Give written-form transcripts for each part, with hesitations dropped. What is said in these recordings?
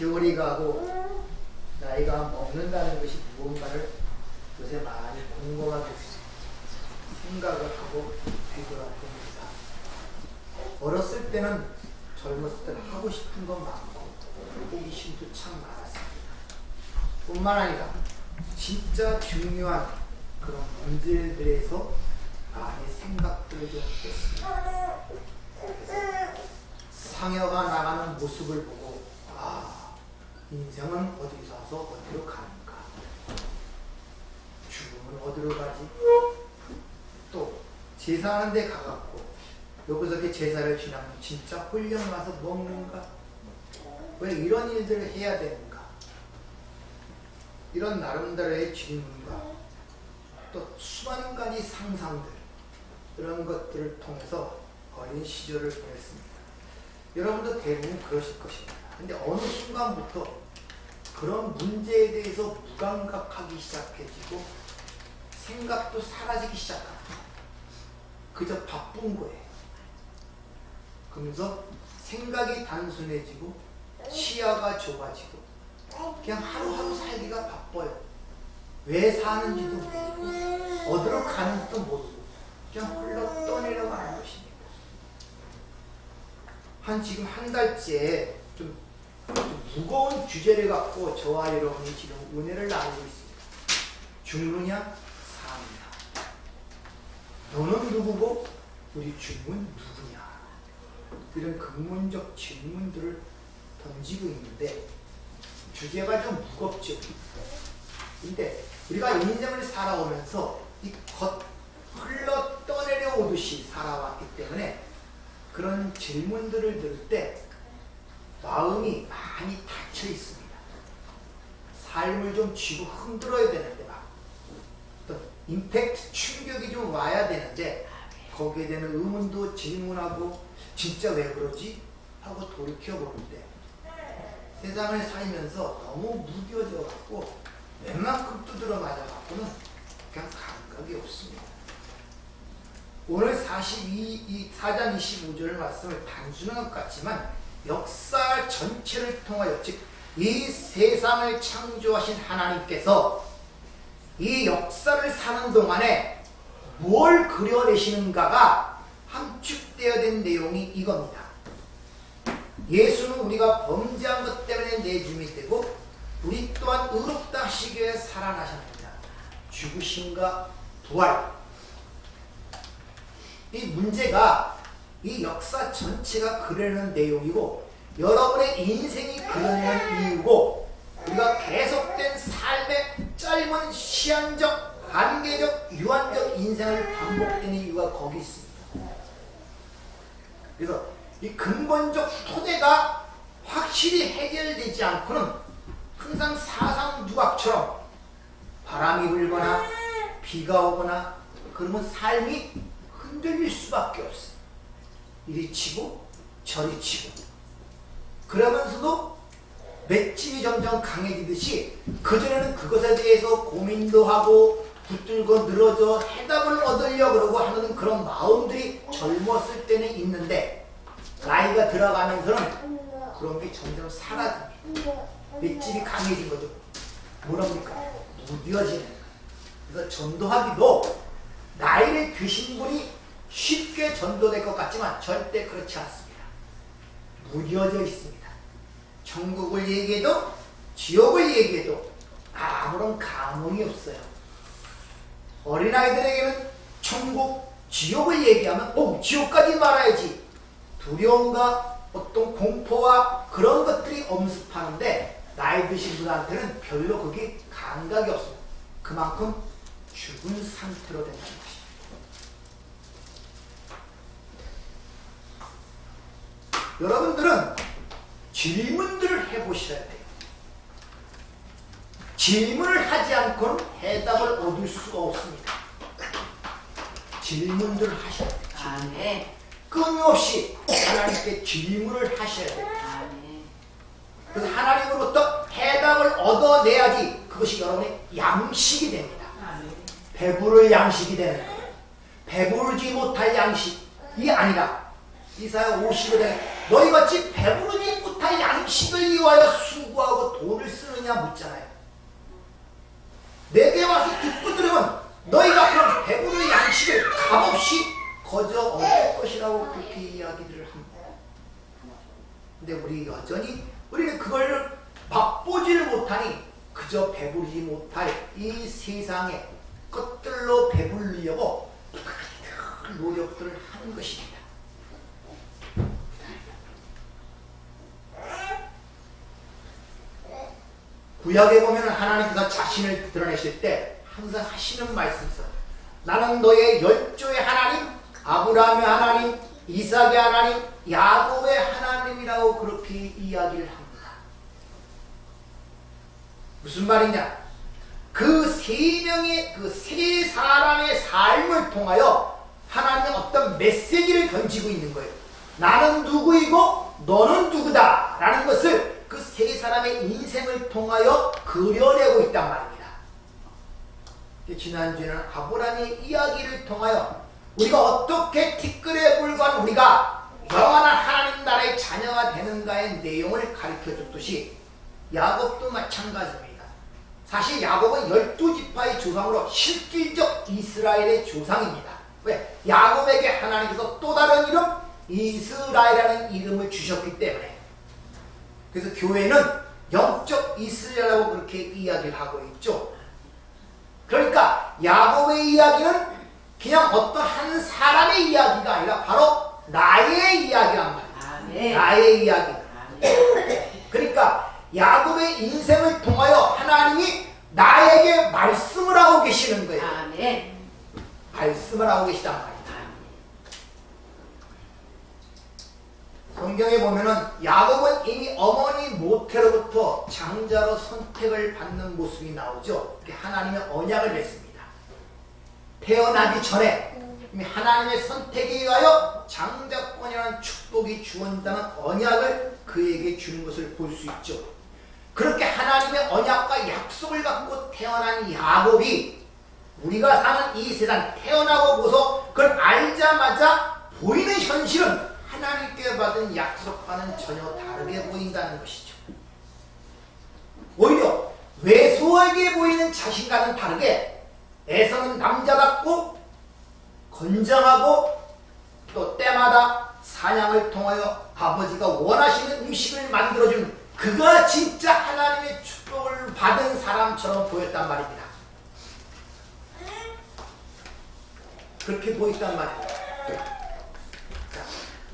세월이 가고 나이가 먹는다는 것이 무언가를 요새 많이 곰곰하게 생각을 하고 되돌아 봅니다. 어렸을 때는 젊었을 때는 하고 싶은 건 많고 호기심도 참 많았습니다. 뿐만 아니라 진짜 중요한 그런 문제에 대해서 많이 생각들을 좀 했습니다. 상여가 나가는 모습을 보고 인생은 어디서 와서 어디로 가는가, 죽음은 어디로 가지, 또 제사하는 데 가갖고 여기서 이렇게 제사를 지나면 진짜 홀령 가서 먹는가, 왜 이런 일들을 해야 되는가, 이런 나름대로의 질문과 또 수많은 가지 상상들, 이런 것들을 통해서 어린 시절을 보냈습니다. 여러분도 대부분 그러실 것입니다. 근데 어느 순간부터 그런 문제에 대해서 무감각하기 시작해지고 생각도 사라지기 시작합니다. 그저 바쁜 거예요. 그러면서 생각이 단순해지고 시야가 좁아지고 그냥 하루하루 살기가 바빠요. 왜 사는지도 모르고 어디로 가는지도 모르고 그냥 흘러 떠내려가는 것입니다. 지금 한 달째 좀 무거운 주제를 갖고 저와 여러분이 지금 은혜를 나누고 있습니다. 죽느냐 사느냐, 너는 누구고 우리 주님은 누구냐, 이런 근본적 질문들을 던지고 있는데 주제가 좀 무겁죠. 근데 우리가 인생을 살아오면서 이 흘러 떠내려 오듯이 살아왔기 때문에 그런 질문들을 들을 때 마음이 많이 닫혀 있습니다. 삶을 좀 쥐고 흔들어야 되는데 또 임팩트, 충격이 좀 와야 되는데 거기에 대한 의문도 질문하고 진짜 왜 그러지? 하고 돌이켜보는데 세상을 살면서 너무 무뎌져 갖고 웬만큼 두드러 맞아 갖고는 그냥 감각이 없습니다. 오늘 4장 25절 말씀을 단순한 것 같지만 역사 전체를 통하여, 즉 이 세상을 창조하신 하나님께서 이 역사를 사는 동안에 뭘 그려내시는가가 함축되어야 된 내용이 이겁니다. 예수는 우리가 범죄한 것 때문에 내줌이 되고 우리 또한 의롭다 하시기 위해 살아나셨느냐, 죽으심과 부활. 이 문제가 이 역사 전체가 그려내는 내용이고 여러분의 인생이 그려내는 이유고 우리가 계속된 삶의 짧은 시한적, 관계적, 유한적 인생을 반복되는 이유가 거기 있습니다. 그래서 이 근본적 토대가 확실히 해결되지 않고는 항상 사상 누각처럼 바람이 불거나 비가 오거나 그러면 삶이 흔들릴 수밖에 없어요. 이리 치고 저리 치고. 그러면서도 맷집이 점점 강해지듯이 그전에는 그것에 대해서 고민도 하고 붙들고 늘어져 해답을 얻으려고 그러고 하는 그런 마음들이 젊었을 때는 있는데 나이가 들어가면서는 그런 게 점점 사라집니다. 맷집이 강해진 거죠. 뭐랍니까? 무뎌지는 거예요. 그래서 전도하기도 나이를 드신 분이 쉽게 전도될 것 같지만 절대 그렇지 않습니다. 무뎌져 있습니다. 천국을 얘기해도 지옥을 얘기해도 아무런 감흥이 없어요. 어린아이들에게는 천국, 지옥을 얘기하면 지옥까지 말아야지 두려움과 어떤 공포와 그런 것들이 엄습하는데 나이 드신 분한테는 별로 그게 감각이 없습니다. 그만큼 죽은 상태로 된다는 것입니다. 여러분들은 질문들을 해보셔야 돼요. 질문을 하지 않고는 해답을 얻을 수가 없습니다. 질문들을 하셔야 돼요. 아멘. 끊임없이 하나님께 질문을 하셔야 돼요. 아멘. 그래서 하나님으로부터 해답을 얻어내야지 그것이 여러분의 양식이 됩니다. 아멘. 배부를 양식이 되는 거예요. 배부르지 못할 양식이 아니라 이사야 50절에 너희같이 배부르지 못할 양식을 위하여 수고하고 돈을 쓰느냐 묻잖아요. 내게 와서 듣고 들으면 너희가 그런 배부른 양식을 값없이 거저 얻을 것이라고 그렇게 이야기들을 합니다. 근데 우리는 그걸 맛보지를 못하니 그저 배부르지 못할 이 세상의 것들로 배부르려고 노력들을 하는 것입니다. 구약에 보면 하나님께서 자신을 드러내실 때 항상 하시는 말씀이 있어요. 나는 너의 열조의 하나님, 아브라함의 하나님, 이삭의 하나님, 야곱의 하나님이라고 그렇게 이야기를 합니다. 무슨 말이냐? 그 세 사람의 삶을 통하여 하나님의 어떤 메시지를 던지고 있는 거예요. 나는 누구이고 너는 누구다 라는 것을 그 세 사람의 인생을 통하여 그려내고 있단 말입니다. 지난주에는 아브라함의 이야기를 통하여 우리가 어떻게 티끌에 불과한 우리가 영원한 하나님 나라의 자녀가 되는가의 내용을 가르쳐 줬듯이 야곱도 마찬가지입니다. 사실 야곱은 12지파의 조상으로 실질적 이스라엘의 조상입니다. 왜? 야곱에게 하나님께서 또 다른 이름 이스라엘이라는 이름을 주셨기 때문에. 그래서 교회는 영적 이스라엘이라고 그렇게 이야기를 하고 있죠. 그러니까 야곱의 이야기는 그냥 어떤 한 사람의 이야기가 아니라 바로 나의 이야기란 말이에요. 나의 이야기. 그러니까 야곱의 인생을 통하여 하나님이 나에게 말씀을 하고 계시는 거예요. 말씀을 하고 계시단 말이에요. 성경에 보면은 야곱은 이미 어머니 모태로부터 장자로 선택을 받는 모습이 나오죠. 하나님의 언약을 맺습니다. 태어나기 전에 이미 하나님의 선택에 의하여 장자권이라는 축복이 주어진다는 언약을 그에게 주는 것을 볼 수 있죠. 그렇게 하나님의 언약과 약속을 갖고 태어난 야곱이 우리가 사는 이 세상 태어나고 보서 그걸 알자마자 보이는 현실은 하나님께 받은 약속과는 전혀 다르게 보인다는 것이죠. 오히려 외소하게 보이는 자신과는 다르게 에서는 남자답고 건장하고 또 때마다 사냥을 통하여 아버지가 원하시는 음식을 만들어주는 그가 진짜 하나님의 축복을 받은 사람처럼 보였단 말입니다. 그렇게 보였단 말입니다.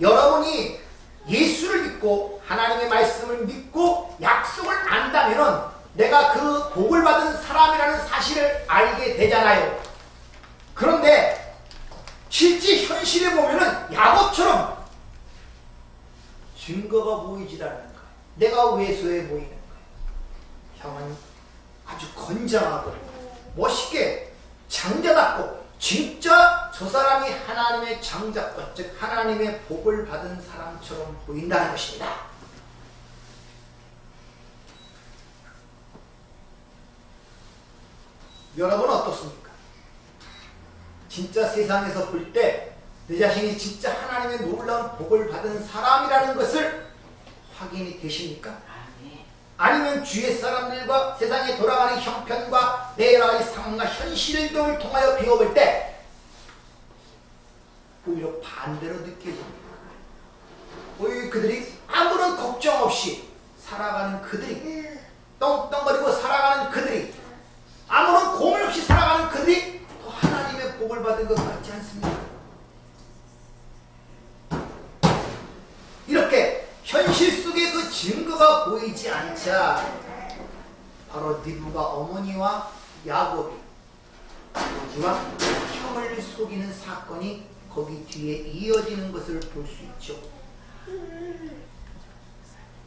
여러분이 예수를 믿고 하나님의 말씀을 믿고 약속을 안다면 내가 그 복을 받은 사람이라는 사실을 알게 되잖아요. 그런데 실제 현실에 보면은 야곱처럼 증거가 보이질 않는 거예요. 내가 외소해 보이는 거예요. 형은 아주 건장하고 멋있게 장자답고 진짜 저 사람이 하나님의 장자권, 즉 하나님의 복을 받은 사람처럼 보인다는 것입니다. 여러분은 어떻습니까? 진짜 세상에서 볼 때 내 자신이 진짜 하나님의 놀라운 복을 받은 사람이라는 것을 확인이 되십니까? 아니면 주위의 사람들과 세상에 돌아가는 형편과 내 여러 가지 상황과 현실들을 통하여 비워볼 때 오히려 반대로 느껴집니다. 오히려 그들이 아무런 걱정 없이 살아가는 그들이, 떵떵거리고 살아가는 그들이, 아무런 고민 없이 살아가는 그들이 또 하나님의 복을 받은 것 같지 않습니까? 이렇게 현실 속에 그 증거가 보이지 않자 바로 리브가 어머니와 야곱이 아버지와 형을 속이는 사건이 거기 뒤에 이어지는 것을 볼 수 있죠.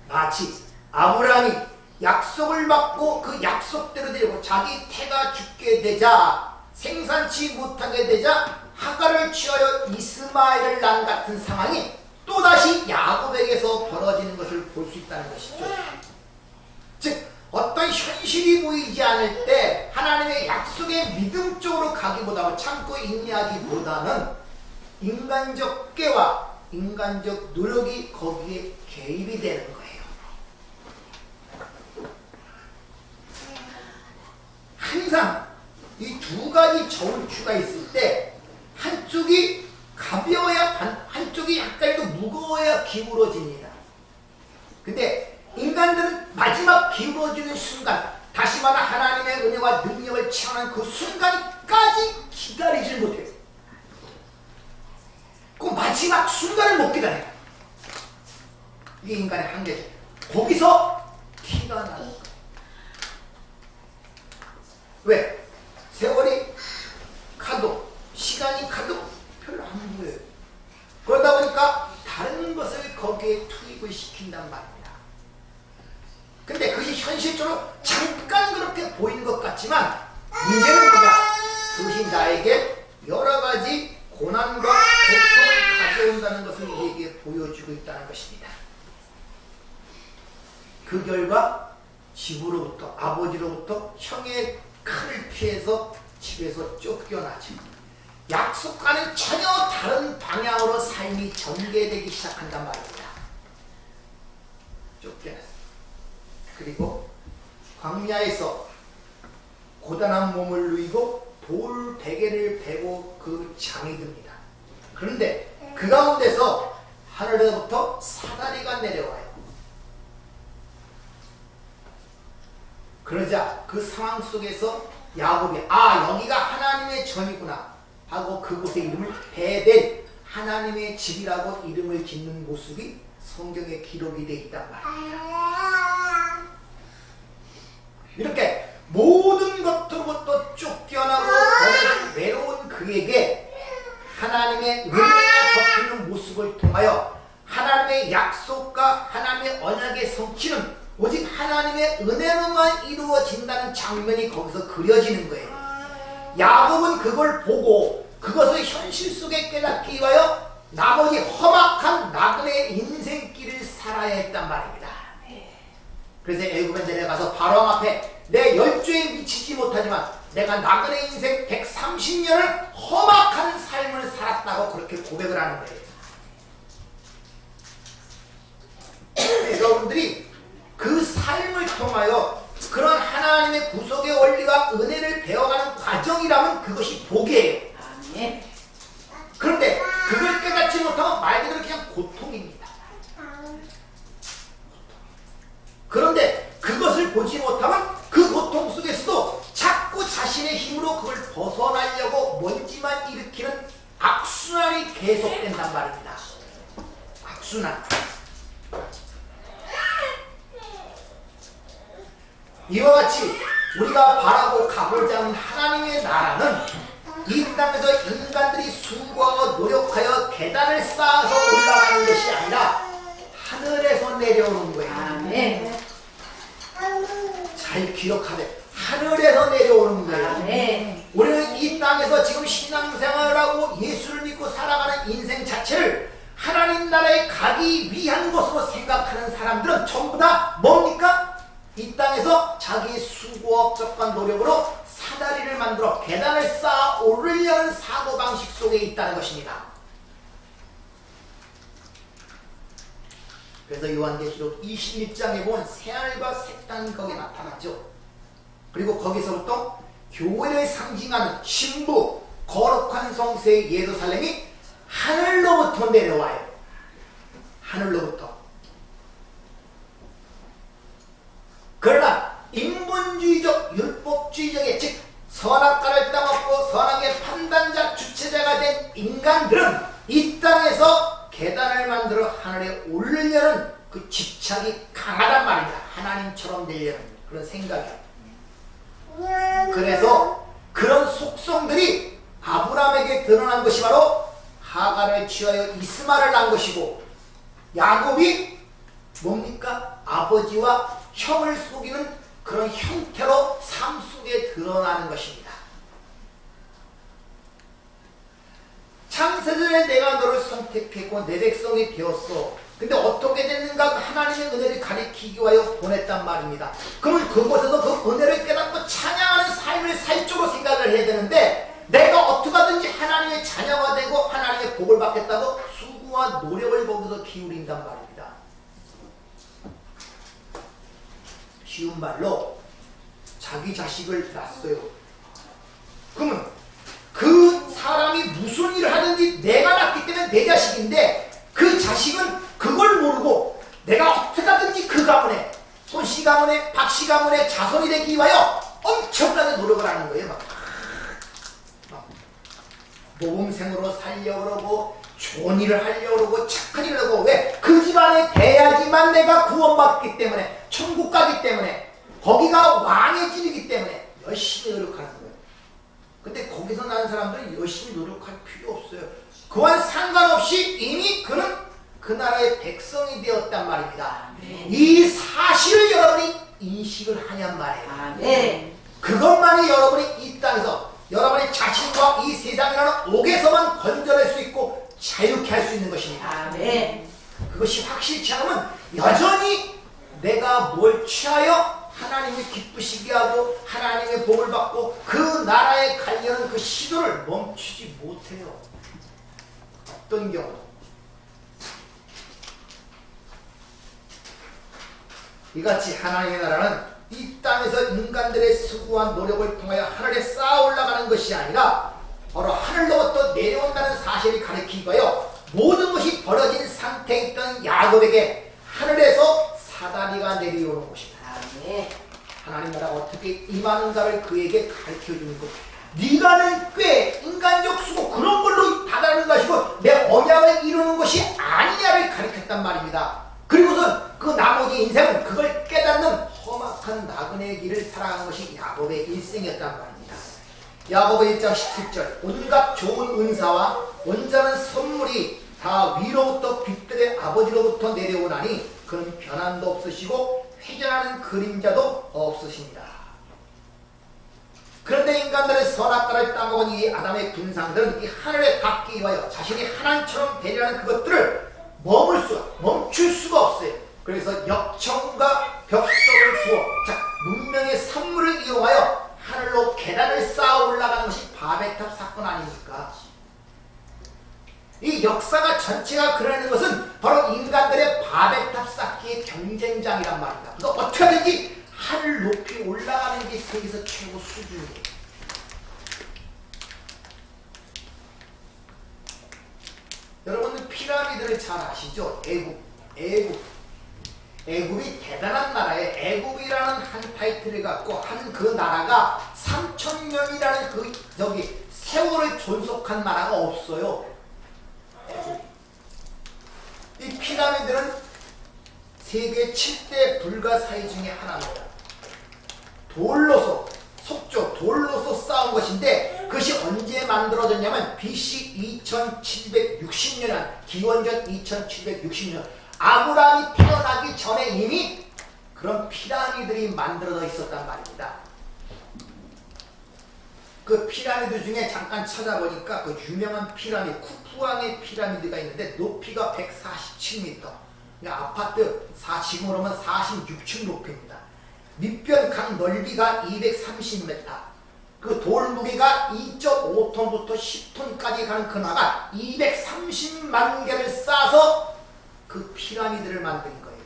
마치 아브라함이 약속을 받고 그 약속대로 되고 자기 태가 죽게 되자 생산치 못하게 되자 하갈을 취하여 이스마엘을 낳은 같은 상황이 또다시 야곱에게서 벌어지는 것을 볼 수 있다는 것이죠. 즉 어떤 현실이 보이지 않을 때 하나님의 약속에 믿음적으로 가기보다 참고 인내하기보다는 인간적 꾀와 인간적 노력이 거기에 개입이 되는 거예요. 두 가지 저울추가 있을 때 한쪽이 가벼워야 한쪽이 약간이라도 무거워야 기울어집니다. 근데 인간들은 마지막 기울어지는 순간, 다시 말해 하나님의 은혜와 능력을 체험하는 그 순간까지 기다리질 못해요. 그 마지막 순간을 못 기다려요. 이게 인간의 한계죠. 거기서 티가 나는 거예요. 왜? 세월이 가도 시간이 가도 별로 안 보여요. 그러다 보니까 다른 것을 거기에 투입을 시킨단 말입니다. 근데 그것이 현실적으로 잠깐 그렇게 보이는 것 같지만 문제는 뭐냐? 그것이 나에게 여러 가지 고난과 고통을 가져온다는 것을 우리에게 보여주고 있다는 것입니다. 그 결과 집으로부터, 아버지로부터 형의 칼을 피해서 집에서 쫓겨나죠. 약속과는 전혀 다른 방향으로 삶이 전개되기 시작한단 말입니다. 쫓겨났어요. 그리고 광야에서 고단한 몸을 누이고 돌 베개를 베고 그 잠이 듭니다. 그런데 그 가운데서 하늘에서부터 사다리가 내려와요. 그러자 그 상황 속에서 야곱이 여기가 하나님의 전이구나 하고 그곳의 이름을 베델, 하나님의 집이라고 이름을 짓는 모습이 성경에 기록이 되어 있단 말이에요. 이렇게 모든 것들로부터 쫓겨나고 외로운 그에게 하나님의 은혜가 덮이는 모습을 통하여 하나님의 약속과 하나님의 언약의 성취는 오직 하나님의 은혜로만 이루어진다는 장면이 거기서 그려지는 거예요. 야곱은 그걸 보고 그것을 현실 속에 깨닫기 위하여 나머지 험악한 나그네의 인생길을 살아야 했단 말입니다. 그래서 애굽에 내려가서 바로왕 앞에 내 열조에 미치지 못하지만 내가 나그네 인생 130년을 험악한 삶을 살았다고 그렇게 고백을 하는 거예요. 여러분들이 그 삶을 통하여 그런 하나님의 구속의 원리와 은혜를 배워가는 과정이라면 그것이 복이에요. 그런데 그걸 깨닫지 못하면 말 그대로 그냥 고통입니다. 그런데 그것을 보지 못하면 그 고통 속에서도 자꾸 자신의 힘으로 그걸 벗어나려고 먼지만 일으키는 악순환이 계속된단 말입니다. 악순환. 이와 같이 우리가 바라고 가고자 하는 하나님의 나라는 이 땅에서 인간들이 수고하고 노력하여 계단을 쌓아서 올라가는 것이 아니라 하늘에서 내려오는 거예요. 아멘. 잘 기억하되 하늘에서 내려오는 거예요. 아멘. 우리는 이 땅에서 지금 신앙생활하고 예수를 믿고 살아가는 인생 자체를 하나님 나라에 가기 위한 것으로 생각하는 사람들은 전부 다 뭡니까? 이 땅에서 자기 수고업적과 노력으로 사다리를 만들어 계단을 쌓아 오르려는 사고방식 속에 있다는 것입니다. 그래서 요한계시록 21장에 보면 새하늘과 새 땅이 거기에 나타났죠. 그리고 거기서부터 교회를 상징하는 신부, 거룩한 성세 예루살렘이 하늘로부터 내려와요. 하늘로부터. 그러나 인본주의적 율법주의적의 즉 선악과를 따먹고 선악의 판단자 주체자가 된 인간들은 이 땅에서 계단을 만들어 하늘에 오르려는 그 집착이 강하단 말입니다. 하나님처럼 되려는 그런 생각이. 그래서 그런 속성들이 아브라함에게 드러난 것이 바로 하갈을 취하여 이스마엘을 낳은 것이고, 야곱이 뭡니까? 아버지와 형을 속이는 그런 형태로 삶 속에 드러나는 것입니다. 창세전에 내가 너를 선택했고 내 백성이 되었어. 근데 어떻게 됐는가? 하나님의 은혜를 가리키기 위하여 보냈단 말입니다. 그러면 그곳에서 그 은혜를 깨닫고 찬양하는 삶을 살 쪽으로 생각을 해야 되는데, 내가 어떻게 하든지 하나님의 자녀가 되고 하나님의 복을 받겠다고 수고와 노력을 거기서 기울인단 말입니다. 쉬운 말로 자기 자식을 낳았어요. 그 그러면 그 사람이 무슨 일을 하든지 내가 낳기 때문에 내 자식인데 그 자식은 그걸 모르고 내가 어떻게 하든지 그 가문에 손씨 가문에 박씨 가문에 자손이 되기 위하여 엄청나게 노력을 하는 거예요. 막 모범생으로 살려고 그러고 좋은 일을 하려고 그러고 착한 일을 하고 왜? 그 집안에 돼야지만 내가 구원받기 때문에 천국 가기 때문에 거기가 왕의 집이기 때문에 열심히 노력하는 거예요. 근데 거기서 난 사람들은 열심히 노력할 필요 없어요. 그와 상관없이 이미 그는 그 나라의 백성이 되었단 말입니다. 이 사실을 여러분이 인식을 하냔 말이에요. 그것만이 여러분이 이 땅에서 여러분의 자신과 이 세상이라는 옥에서만 건져낼 수 있고 자유케 할 수 있는 것입니다. 그것이 확실치 않으면 여전히 내가 뭘 취하여 하나님이 기쁘시게 하고 하나님의 복을 받고 그 나라에 가려는 그 시도를 멈추지 못해요. 어떤 경우 이같이 하나님의 나라는 이 땅에서 인간들의 수고한 노력을 통하여 하늘에 쌓아 올라가는 것이 아니라 바로 하늘로부터 내려온다는 사실이 가리키기 위하여 모든 것이 벌어진 상태에 있던 야곱에게 하늘에서 사다리가 내려오는 것입니다. 하나님 나라가 어떻게 임하는가를 그에게 가르쳐주는 것. 네가 낸 꽤 인간적 수고 그런 걸로 다다르는 것이고 내 언약을 이루는 것이 아니냐를 가르쳤단 말입니다. 그리고선 그 나머지 인생은 그걸 깨닫는 험악한 나그네의 길을 살아가는 것이 야곱의 일생이었단 말입니다. 야고보 1장 17절 온갖 좋은 은사와 온전한 선물이 다 위로부터 빛들의 아버지로부터 내려오나니 그는 변함도 없으시고 회전하는 그림자도 없으십니다. 그런데 인간들의 선악과를 따먹은 이 아담의 군상들은 이 하늘에 닿기 위하여 자신이 하나님처럼 되려는 그것들을 멈출 수가 없어요. 그래서 역청과 벽돌을 부어 문명의 산물을 이용하여 하늘로 계단을 쌓아 올라가는 것이 바벨탑 사건 아닙니까? 이 역사가 전체가 그러는 것은 바로 인간들의 바벨탑 쌓기의 경쟁장이란 말입니다. 그래서 어떻게 하든지 하늘 높이 올라가는 게 세계에서 최고 수준이에요. 여러분들 피라미드를 잘 아시죠? 애굽이 대단한 나라에 애굽이라는 한 타이틀을 갖고 한 그 나라가 3000년이라는 그 세월을 존속한 나라가 없어요. 이 피라미드는 세계 7대 불가사의 중에 하나입니다. 돌로서 쌓은 것인데 그것이 언제 만들어졌냐면 BC 2760년 기원전 2760년 아브라함이 태어나기 전에 이미 그런 피라미드들이 만들어져 있었단 말입니다. 그 피라미드 중에 잠깐 찾아보니까 그 유명한 피라미드 쿠푸왕의 피라미드가 있는데 높이가 147m, 아파트 지금으로 하면 46층 높이입니다. 밑변 각 넓이가 230m, 그 돌 무게가 2.5톤부터 10톤까지 가는 그 나가 230만 개를 쌓아서 그 피라미드를 만든 거예요.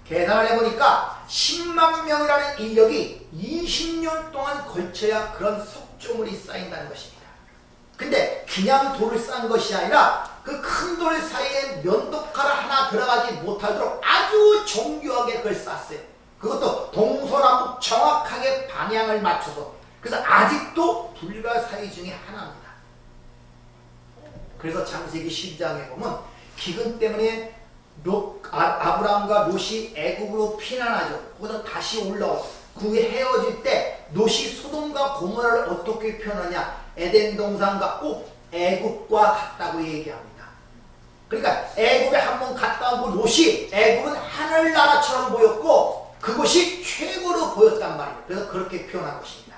계산을 해보니까 10만 명이라는 인력이 20년 동안 걸쳐야 그런 석조물이 쌓인다는 것입니다. 근데 그냥 돌을 쌓은 것이 아니라 그 큰 돌 사이에 면도칼 하나 들어가지 못하도록 아주 정교하게 그걸 쌓았어요. 그것도 동서남북 정확하게 방향을 맞춰서. 그래서 아직도 불가사의 중에 하나입니다. 그래서 창세기 10장에 보면 기근 때문에 아브라함과 롯이 애굽으로 피난하죠. 거기서 다시 올라와서 그 후에 헤어질 때 롯이 소돔과 고모라를 어떻게 표현하냐, 에덴 동산 같고 애굽과 같다고 얘기합니다. 그러니까 애굽에 한번 갔다 오고 롯이 애굽은 하늘나라처럼 보였고 그것이 최고로 보였단 말이에요. 그래서 그렇게 표현한 것입니다.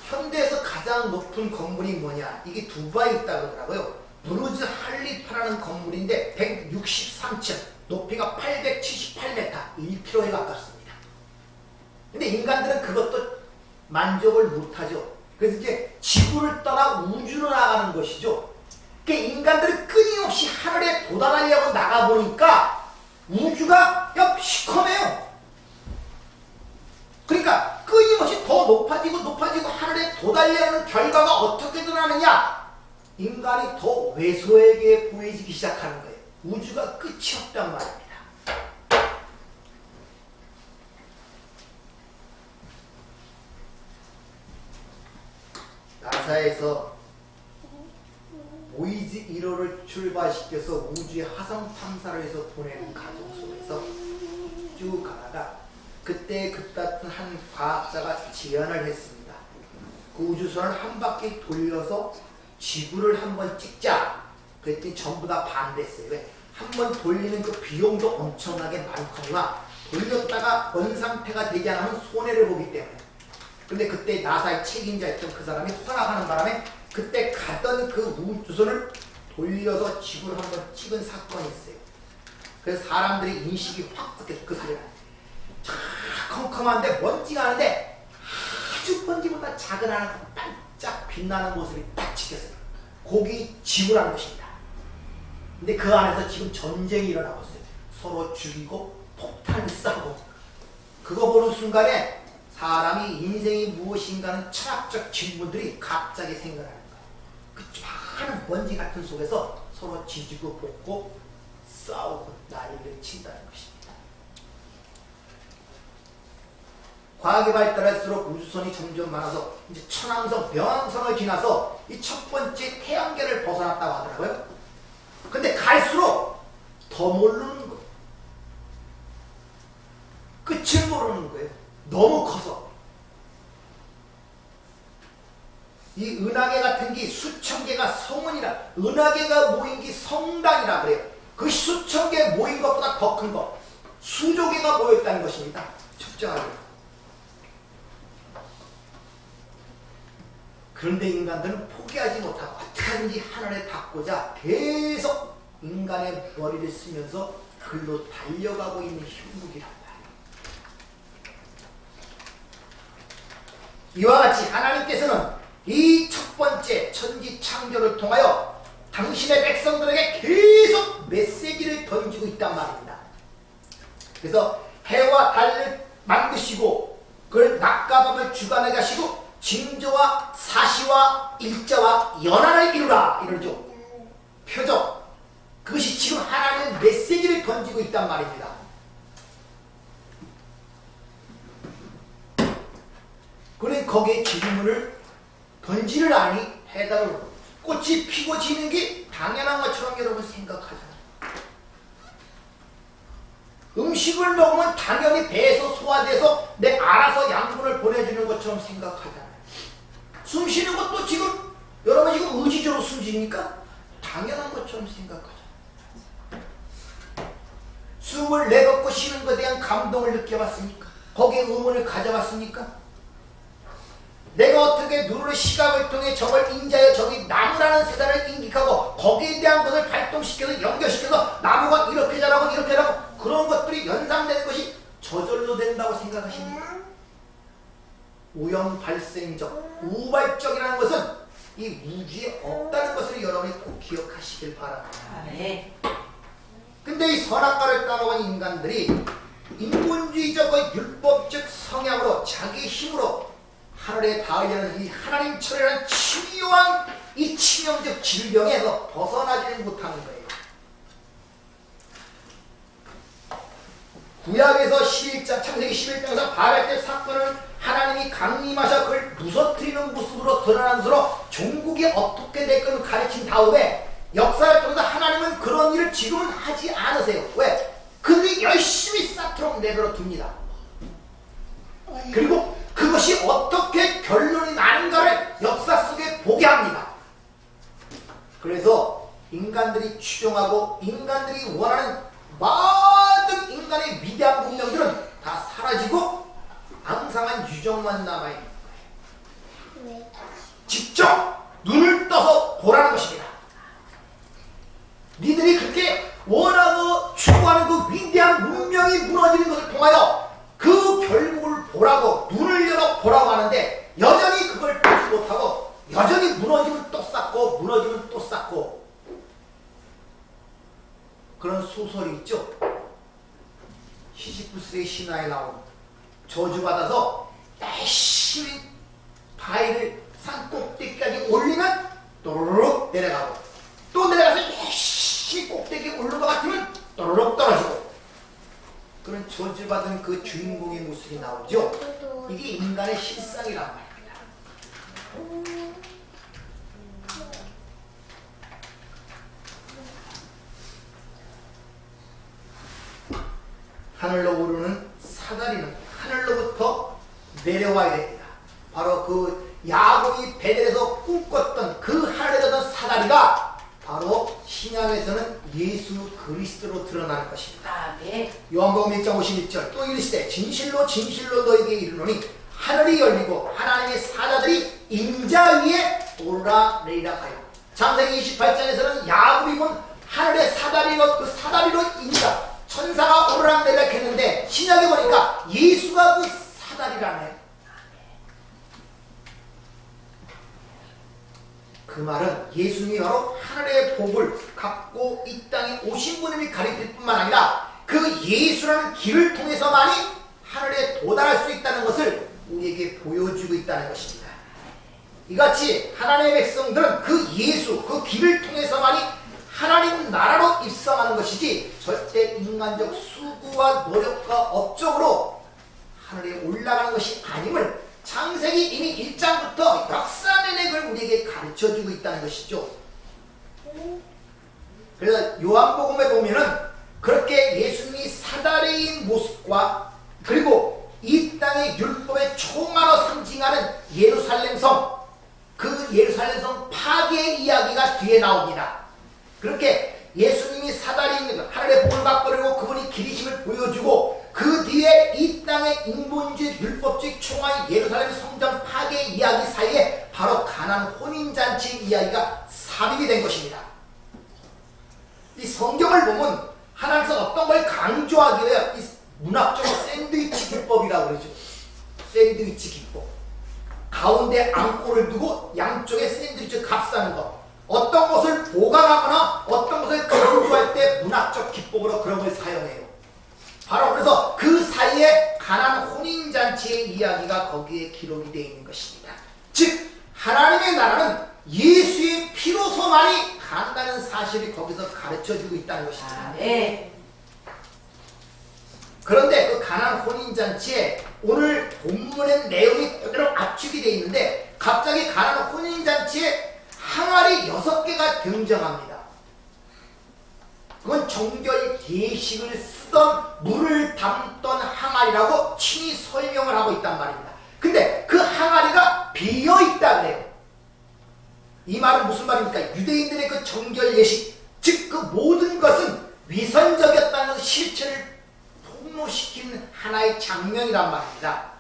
현대에서 가장 높은 건물이 뭐냐? 이게 두바이에 있다고 그러더라고요. 부르즈 할리파라는 건물인데 163층, 높이가 878m, 1km에 가깝습니다. 근데 인간들은 그것도 만족을 못하죠. 그래서 이제 지구를 떠나 우주로 나가는 것이죠. 그러니까 인간들은 끊임없이 하늘에 도달하려고 나가보니까 우주가 시커매요. 그러니까 끊임없이 더 높아지고 높아지고 하늘에 도달려는 결과가 어떻게 드러나느냐? 인간이 더 왜소하게 보여지기 시작하는 거예요. 우주가 끝이 없단 말입니다. 나사에서 보이즈 1호를 출발시켜서 우주의 화성 탐사를 해서 보내는 과정 속에서 쭉 가다가 그때 그따뜻한 한 과학자가 제안을 했습니다. 그 우주선을 한 바퀴 돌려서 지구를 한번 찍자. 그랬더니 전부 다 반대했어요. 왜? 한번 돌리는 그 비용도 엄청나게 많거나 돌렸다가 원 상태가 되지 않으면 손해를 보기 때문에. 근데 그때 나사의 책임자였던 그 사람이 허락하는 바람에 그때 가던 그 우주선을 돌려서 지구를 한번 찍은 사건이 있어요. 그래서 사람들이 인식이 확 바뀌었어요. 그 사례가. 참 컴컴한데 먼지가 나는데 아주 먼지보다 작은 하나 반짝 빛나는 모습이 딱 찍혔어요. 거기 지구라는 것입니다. 근데 그 안에서 지금 전쟁이 일어나고 있어요. 서로 죽이고 폭탄이 싸고. 그거 보는 순간에 사람이 인생이 무엇인가는 철학적 질문들이 갑자기 생겨나는 거예요. 그 많은 먼지 같은 속에서 서로 지지고 볶고 싸우고 난리를 친다는 것입니다. 과학이 발달할수록 우주선이 점점 많아서 이제 천왕성, 명왕성을 지나서 이 첫 번째 태양계를 벗어났다고 하더라고요. 근데 갈수록 더 모르는 거예요. 끝을 모르는 거예요. 너무 커서. 이 은하계 같은 게 수천 개가 성운이라, 은하계가 모인 게 성단이라 그래요. 그 수천 개 모인 것보다 더 큰 것, 수조 개가 모였다는 것입니다. 측정하고. 그런데 인간들은 포기하지 못하고 어떻게든지 하늘에 닿고자 계속 인간의 머리를 쓰면서 글로 달려가고 있는 형국이란다. 이와 같이 하나님께서는 이 첫 번째 천지 창조를 통하여 당신의 백성들에게 계속 메시지를 던지고 있단 말입니다. 그래서 해와 달을 만드시고 그걸 낮과 밤을 주관하게 하시고 징조와 사시와 일자와 연한을 이루라 이러죠. 표적. 그것이 지금 하나님의 메시지를 던지고 있단 말입니다. 그래 거기에 질문을 던지를 아니 해답을 꽃이 피고 지는 게 당연한 것처럼 여러분 생각하잖아요. 음식을 먹으면 당연히 배에서 소화돼서 내 알아서 양분을 보내주는 것처럼 생각하잖아요. 숨 쉬는 것도 지금 여러분 지금 의지적으로 숨 쉬니까 당연한 것처럼 생각하잖아요. 숨을 내뱉고 쉬는 것에 대한 감동을 느껴봤습니까? 거기에 의문을 가져봤습니까? 내가 어떻게 눈으로 시각을 통해 저걸 인자여 저기 나무라는 세상을 인식하고 거기에 대한 것을 발동시켜서 연결시켜서 나무가 이렇게 자라고 이렇게 자라고 그런 것들이 연상되는 것이 저절로 된다고 생각하십니까? 우연 발생적, 우발적이라는 것은 이 우주에 없다는 것을 여러분이 꼭 기억하시길 바랍니다. 네. 근데 이 선악과를 따라온 인간들이 인본주의적 율법적 성향으로 자기 힘으로 하늘에 닿으려는 이 하나님 철이라는 치밀한 이 치명적 질병에서 벗어나지는 못하는 거예요. 구약에서 11장, 창세기 11장에서 바벨탑 사건을 하나님이 강림하셔 그걸 무서뜨리는 모습으로 드러난 것으로 종국이 어떻게 될 것을 가르친 다음에 역사를 통해서 하나님은 그런 일을 지금은 하지 않으세요. 왜? 그들이 열심히 쌓도록 내버려 둡니다. 그리고 그것이 어떻게 결론이 나는가를 역사 속에 보게 합니다. 그래서 인간들이 추종하고 인간들이 원하는 모든 인간의 위대한 문명들은 다 사라지고 앙상한 유적만 남아있는 거예요. 직접 눈을 떠서 보라는 것입니다. 니들이 그렇게 원하고 추구하는 그 위대한 문명이 무너지는 것을 통하여 그 결국을 보라고 눈을 열어 보라고 하는데 여전히 그걸 보지 못하고 여전히 무너지면 또 쌓고 무너지면 또 쌓고 그런 소설이 있죠. 시지푸스의 신화에 나온 저주받아서 열심히 바위를 산 꼭대기까지 올리면 또르륵 내려가고, 또 내려가서 열심히 꼭대기에 오른 것 같으면 또르륵 떨어지고, 그런 저주받은 그 주인공의 모습이 나오죠. 이게 인간의 실상이란 말입니다. 하늘로 오르는 사다리는 하늘로부터 내려와야 됩니다. 바로 그 야곱이 베델에서 꿈꿨던 그 하늘에 던 사다리가 바로 신약에서는 예수 그리스도로 드러나는 것입니다. 요한복음 1장 51절 또 이르시되 진실로 진실로 너희에게 이르노니 하늘이 열리고 하나님의 사자들이 인자 위에 오르락내리락 하여. 창세기 28장에서는 야곱이 본 하늘의 사다리로, 그 사다리로 인자 천사가 오르락내리락 했는데, 신약에 보니까 예수가 그 사다리라네. 그 말은 예수님이 바로 하늘의 복을 갖고 이 땅에 오신 분을 가리킬 뿐만 아니라 그 예수라는 길을 통해서만이 하늘에 도달할 수 있다는 것을 우리에게 보여주고 있다는 것입니다. 이같이 하나님의 백성들은 그 예수, 그 길을 통해서만이 하나님 나라로 입성하는 것이지 절대 인간적 수고와 노력과 업적으로 하늘에 올라가는 것이 아님을 창세기 이미 1장부터 역사 내내 그걸 우리에게 가르쳐주고 있다는 것이죠. 그래서 요한복음에 보면은 그렇게 예수님이 사다리인 모습과 그리고 이 땅의 율법의 총괄로 상징하는 예루살렘 성, 그 예루살렘 성 파괴의 이야기가 뒤에 나옵니다. 그렇게 예수님이 사다리인 하늘의 복을 받고 그리고 그분이 길이심을 보여주고 그 뒤에 이 땅의 인본주의 율법주의 총괄 예루살렘 성전 파괴 이야기 사이에 바로 가나안 혼인잔치 이야기가 삽입이 된 것입니다. 이 성경을 보면 하나님께서 어떤 걸 강조하기 위해 이 문학적으로 샌드위치 기법이라고 그러죠. 샌드위치 기법. 가운데 안고를 두고 양쪽에 샌드위치 값싸는 것. 어떤 것을 보강하거나 어떤 것을 강조할 때 문학적 기법으로 그런 걸 사용해요. 바로 그래서 그 사이에 가나안 혼인잔치의 이야기가 거기에 기록이 되어 있는 것입니다. 즉 하나님의 나라는 예수의 피로서만이 간다는 사실이 거기서 가르쳐주고 있다는 것입니다. 그런데 그 가나안 혼인잔치에 오늘 본문의 내용이 그대로 압축이 되어 있는데 갑자기 가나안 혼인잔치에 항아리 6개가 등장합니다. 그건 정결 예식을 쓰던 물을 담던 항아리라고 친히 설명을 하고 있단 말입니다. 근데 그 항아리가 비어있다 그래요. 이 말은 무슨 말입니까? 유대인들의 그 정결 예식, 즉 그 모든 것은 위선적이었다는 실체를 폭로시키는 하나의 장면이란 말입니다.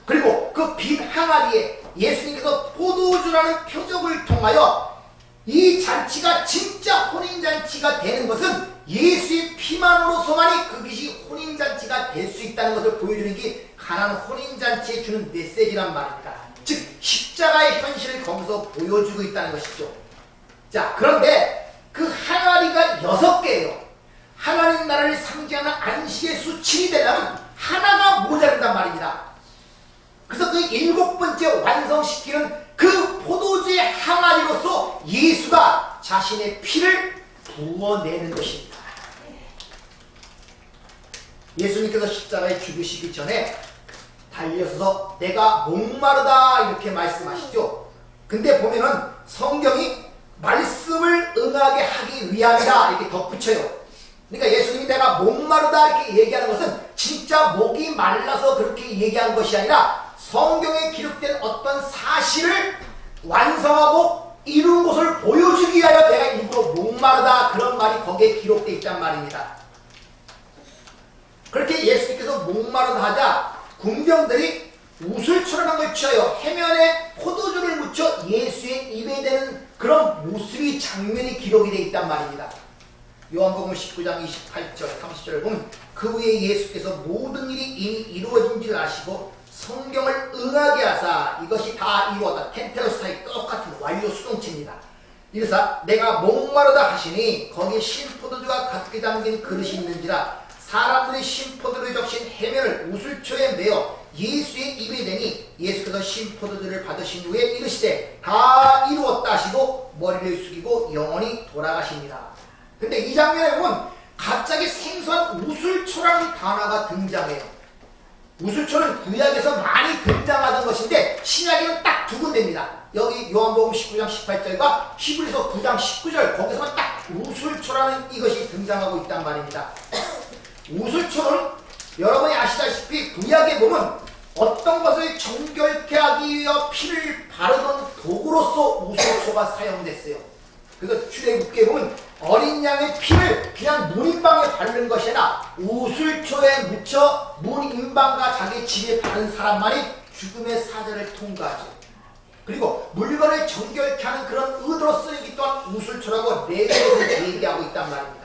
그리고 그 빈 항아리에 예수님께서 포도주라는 표적을 통하여 이 잔치가 진짜 혼인잔치가 되는 것은 예수의 피만으로서만이 그것이 혼인잔치가 될 수 있다는 것을 보여주는 게 가나안 혼인잔치에 주는 메시지란 말입니다. 즉 십자가의 현실을 거기서 보여주고 있다는 것이죠. 자, 그런데 그 항아리가 6개예요. 하나님 나라를 상징하는 안식의 수 7이 되려면 하나가 모자란단 말입니다. 그래서 그 7번째 완성시키는 그 포도주의 항아리로서 예수가 자신의 피를 부어내는 것입니다. 예수님께서 십자가에 죽으시기 전에 달려서 내가 목마르다 이렇게 말씀하시죠. 근데 보면은 성경이 말씀을 응하게 하기 위함이다 이렇게 덧붙여요. 그러니까 예수님이 내가 목마르다 이렇게 얘기하는 것은 진짜 목이 말라서 그렇게 얘기한 것이 아니라 성경에 기록된 어떤 사실을 완성하고 이룬 것을 보여주기 위하여 내가 일부러 목마르다 그런 말이 거기에 기록되어 있단 말입니다. 그렇게 예수님께서 목마르다 하자 군병들이 우슬초라는 걸 취하여 해면에 포도주를 묻혀 예수의 입에 대는 그런 모습이 장면이 기록이 되어 있단 말입니다. 요한복음 19장 28절 30절을 보면 그 후에 예수께서 모든 일이 이미 이루어진 줄 아시고 성경을 응하게 하사 이것이 다 이루었다. 텐테로스타의 똑같은 완료 수동체입니다. 이래서 내가 목마르다 하시니 거기에 신포도주가 가득히 담긴 그릇이 있는지라 사람들이 신포도를 적신 해면을 우슬초에 매어 예수의 입에 대니 예수께서 신포도주를 받으신 후에 이르시되 다 이루었다 하시고 머리를 숙이고 영원히 돌아가십니다. 근데 이 장면에 보면 갑자기 생소한 우슬초라는 단어가 등장해요. 우슬초는 구약에서 많이 등장하던 것인데 신약에는 딱 두 군데입니다. 여기 요한복음 19장 18절과 히브리서 9장 19절 거기서만 딱 우슬초라는 이것이 등장하고 있단 말입니다. 우슬초는 여러분이 아시다시피 구약에 보면 어떤 것을 정결케 하기 위해 피를 바르던 도구로서 우슬초가 사용됐어요. 그래서 출애굽기에 보면 어린 양의 피를 그냥 문인방에 바르는 것이 아니라 우슬초에 묻혀 문인방과 자기 집에 바른 사람만이 죽음의 사자를 통과하죠. 그리고 물건을 정결케 하는 그런 의도로 쓰이기 또한 우슬초라고 레위기에서 얘기하고 있단 말입니다.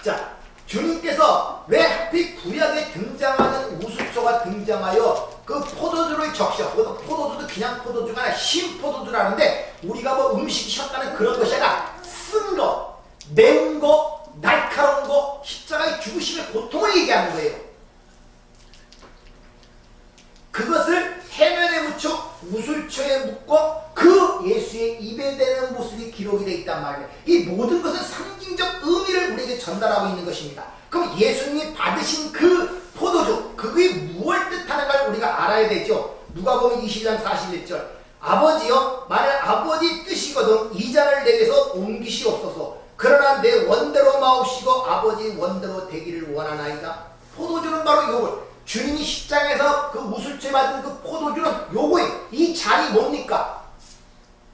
자, 주님께서 왜 하필 구약에 등장하는 우슬초가 등장하여 그 포도주를 적셔, 그것도 포도주도 그냥 포도주가 아니라 신포도주라는데 우리가 뭐 음식이 셨다는 그런 것이 아니라 쓴 거, 매운 거, 날카로운 거, 십자가의 죽으심의 고통을 얘기하는 거예요. 그것을 해면에 묻혀 우슬초에 묶어 그 예수의 입에 대는 모습이 기록이 되어 있단 말이에요. 이 모든 것은 상징적 의미를 우리에게 전달하고 있는 것입니다. 그럼 예수님이 받으신 그 포도주, 그게 무엇을 뜻하는가를 우리가 알아야 되죠. 누가복음 20장 41절 아버지여 만일 아버지 뜻이거든 이 잔을 내게서 옮기시옵소서. 그러나 내 원대로 마옵시고 아버지 원대로 되기를 원하나이다. 포도주는 바로 요걸 주님이 십장에서 그 우슬초에 받은 그 포도주는 요거예요. 이 잔이 뭡니까?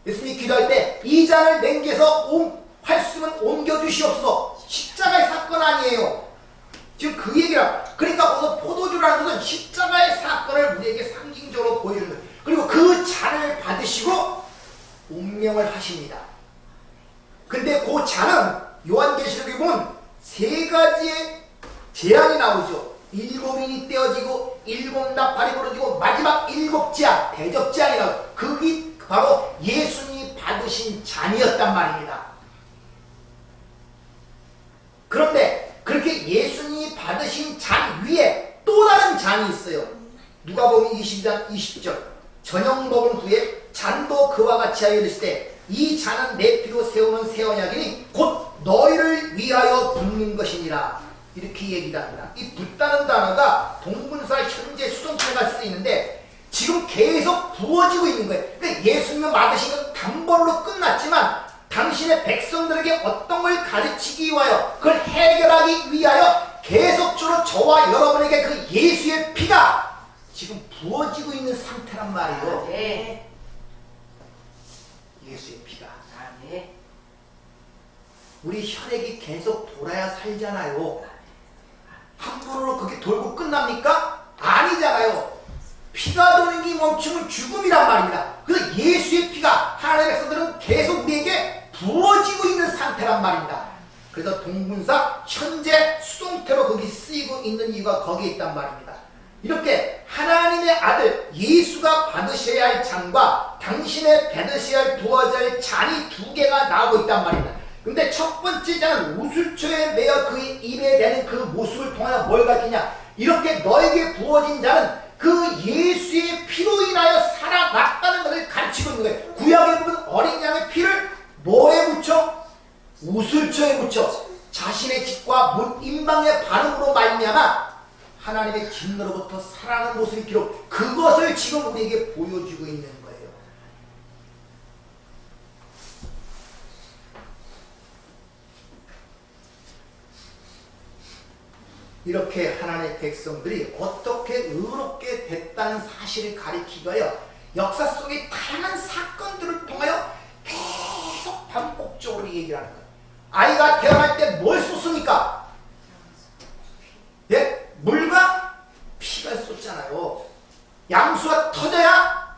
예수님이 기도할 때 이 잔을 냉겨서 활수면 옮겨주시옵소서. 십자가의 사건 아니에요. 지금 그 얘기라. 그러니까 거기서 포도주라는 것은 십자가의 사건을 우리에게 상징적으로 보여주는 거예요. 그리고 그 잔을 받으시고 운명을 하십니다. 근데 그 잔은 요한계시록에 보면 세 가지의 재앙이 나오죠. 7인이 떼어지고 7나팔이 부러지고 마지막 7재앙, 대접재앙이 나오죠. 그게 바로 예수님이 받으신 잔이었단 말입니다. 그런데 그렇게 예수님이 받으신 잔 위에 또 다른 잔이 있어요. 누가복음 20장 20절 저녁 먹은 후에 잔도 그와 같이 하여 이르시되 이 잔은 내 피로 세우는 새 언약이니 곧 너희를 위하여 붓는 것이니라. 이렇게 얘기를 합니다. 이 붓다는 단어가 동분사 현재 수동태가 쓰이는데 지금 계속 부어지고 있는 거예요. 그러니까 예수님을 받으신 건 단번으로 끝났지만 당신의 백성들에게 어떤 걸 가르치기 위하여 그걸 해결하기 위하여 계속적으로 저와 여러분에게 그 예수의 피가 지금 부어지고 있는 상태란 말이에요. 네. 예수의 피가. 네. 우리 혈액이 계속 돌아야 살잖아요. 한 번으로 그게 돌고 끝납니까? 아니잖아요. 피가 도는 게 멈추면 죽음이란 말입니다. 그래서 예수의 피가 하나님의 백성들은 계속 우리에게 부어지고 있는 상태란 말입니다. 그래서 동분사 현재 수동태로 거기 쓰이고 있는 이유가 거기에 있단 말입니다. 이렇게 하나님의 아들 예수가 받으셔야 할 잔과 당신의 받으셔야 할 부어져야 할 잔이 두 개가 나오고 있단 말입니다. 근데 첫 번째 잔은 우슬초에 매어 그 입에 대는 그 모습을 통하여 뭘 가르치냐? 이렇게 너에게 부어진 잔은 그 예수의 피로 인하여 살아났다는 것을 가르치고 있는 거예요. 구약에 보면 어린 양의 피를 뭐에 묻혀? 우슬초에 묻혀 자신의 집과 문 임방의 반응으로 말미암아 하나님의 진노로부터 살아나는 모습이 기록. 그것을 지금 우리에게 보여주고 있는 거예요. 이렇게 하나님의 백성들이 어떻게 의롭게 됐다는 사실을 가리키기 위하여 역사 속의 다양한 사건들을 통하여 계속 반복적으로 얘기를 하는 거예요. 아이가 태어날 때 뭘 쏟습니까? 예? 물과 피가 쏟잖아요. 양수가 터져야